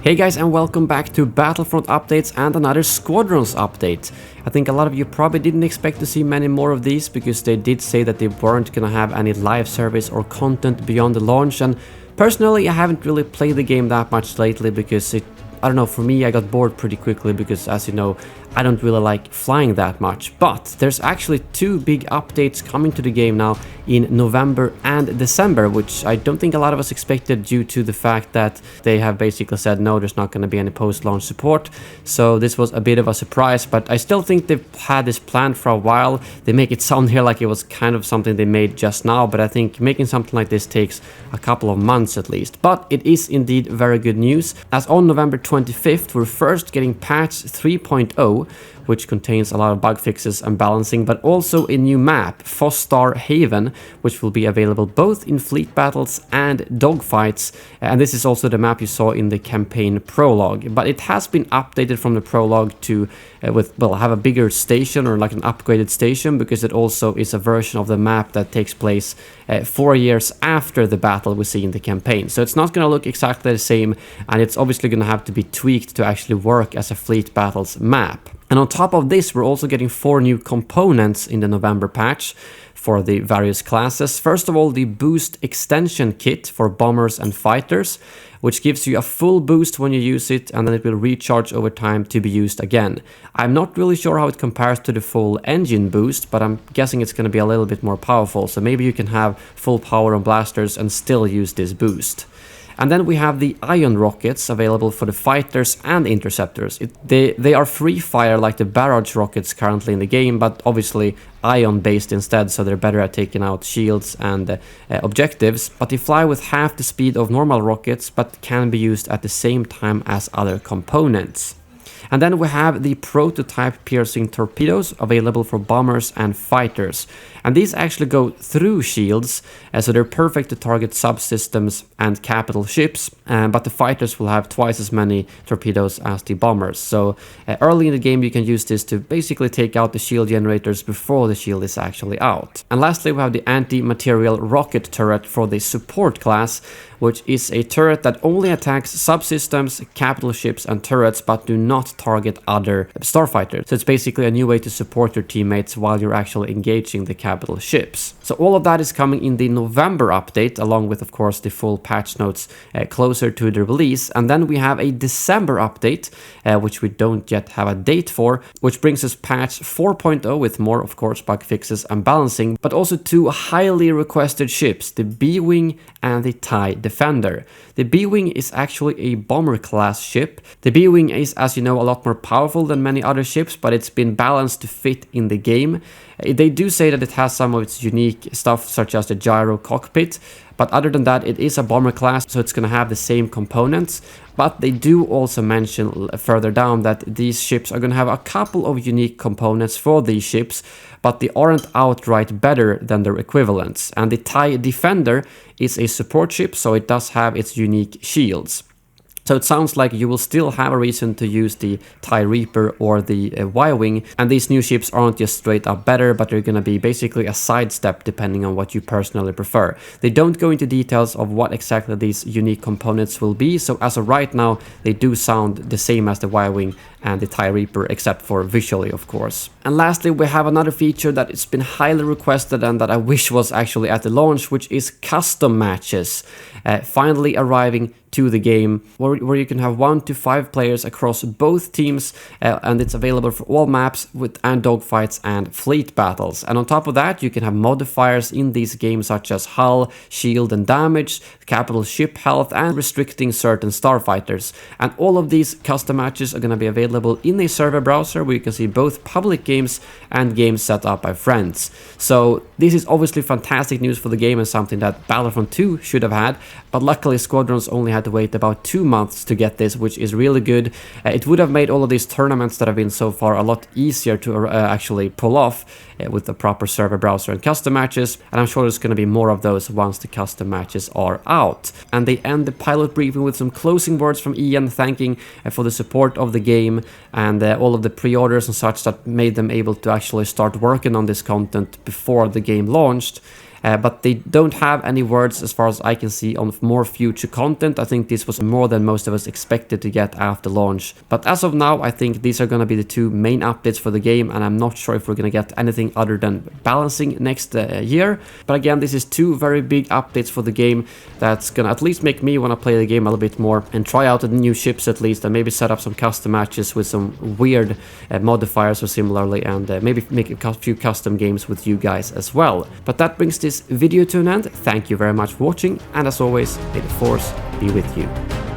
Hey guys, and welcome back to Battlefront updates and another Squadrons update. I think a lot of you probably didn't expect to see many more of these because they did say that they weren't gonna have any live service or content beyond the launch, and personally I haven't really played the game that much lately because I don't know, for me I got bored pretty quickly because, as you know, I don't really like flying that much. But there's actually two big updates coming to the game now in November and December, which I don't think a lot of us expected due to the fact that they have basically said no, there's not going to be any post-launch support. So this was a bit of a surprise, but I still think they've had this planned for a while. They make it sound here like it was kind of something they made just now, but I think making something like this takes a couple of months at least. But it is indeed very good news, as on November 25th we're first getting patch 3.0, which contains a lot of bug fixes and balancing, but also a new map, Fostar Haven, which will be available both in fleet battles and dogfights. And this is also the map you saw in the campaign prologue, but it has been updated from the prologue to have a bigger station, or like an upgraded station, because it also is a version of the map that takes place 4 years after the battle we see in the campaign. So it's not going to look exactly the same, and it's obviously going to have to be tweaked to actually work as a fleet battles map. And on top of this, we're also getting 4 new components in the November patch for the various classes. First of all, the boost extension kit for bombers and fighters, which gives you a full boost when you use it, and then it will recharge over time to be used again. I'm not really sure how it compares to the full engine boost, but I'm guessing it's going to be a little bit more powerful, so maybe you can have full power on blasters and still use this boost. And then we have the ion rockets available for the fighters and interceptors. They are free fire like the barrage rockets currently in the game, but obviously ion based instead, so they're better at taking out shields and objectives. But they fly with half the speed of normal rockets, but can be used at the same time as other components. And then we have the prototype piercing torpedoes available for bombers and fighters. And these actually go through shields, so they're perfect to target subsystems and capital ships, but the fighters will have twice as many torpedoes as the bombers. So early in the game you can use this to basically take out the shield generators before the shield is actually out. And lastly we have the anti-material rocket turret for the support class, which is a turret that only attacks subsystems, capital ships and turrets, but do not target other starfighters. So it's basically a new way to support your teammates while you're actually engaging the capital ships. So all of that is coming in the November update, along with of course the full patch notes closer to the release. And then we have a December update, which we don't yet have a date for, which brings us patch 4.0 with more of course bug fixes and balancing, but also 2 highly requested ships, the BWing and the TIE Defender. The BWing is actually a bomber class ship. The BWing is, as you know, a lot more powerful than many other ships, but it's been balanced to fit in the game. They do say that it has some of its unique stuff, such as the gyro cockpit, but other than that it is a bomber class, so it's going to have the same components. But they do also mention further down that these ships are going to have a couple of unique components for these ships, but they aren't outright better than their equivalents. And the TIE Defender is a support ship, so it does have its unique shields. So it sounds like you will still have a reason to use the TIE Reaper or the BWing, and these new ships aren't just straight up better, but they're going to be basically a sidestep depending on what you personally prefer. They don't go into details of what exactly these unique components will be, so as of right now they do sound the same as the BWing and the TIE Reaper, except for visually of course. And lastly we have another feature that it's been highly requested and that I wish was actually at the launch, which is custom matches, finally arriving to the game, where you can have 1 to 5 players across both teams, and it's available for all maps and dogfights and fleet battles. And on top of that you can have modifiers in these games such as hull, shield and damage, capital ship health, and restricting certain starfighters. And all of these custom matches are going to be available in a server browser where you can see both public games and games set up by friends. So this is obviously fantastic news for the game and something that Battlefront 2 should have had, but luckily Squadrons only had to wait about 2 months to get this, which is really good. It would have made all of these tournaments that have been so far a lot easier to actually pull off with the proper server browser and custom matches, and I'm sure there's going to be more of those once the custom matches are out. And they end the pilot briefing with some closing words from Ian, thanking for the support of the game and all of the pre-orders and such that made them able to actually start working on this content before the game launched. but they don't have any words as far as I can see on more future content. I think this was more than most of us expected to get after launch. But as of now, I think these are going to be the two main updates for the game, and I'm not sure if we're going to get anything other than balancing next year. But again, this is two very big updates for the game that's going to at least make me want to play the game a little bit more and try out the new ships at least, and maybe set up some custom matches with some weird modifiers or similarly, and maybe make a few custom games with you guys as well. But that brings this video to an end. Thank you very much for watching, and as always, may the force be with you.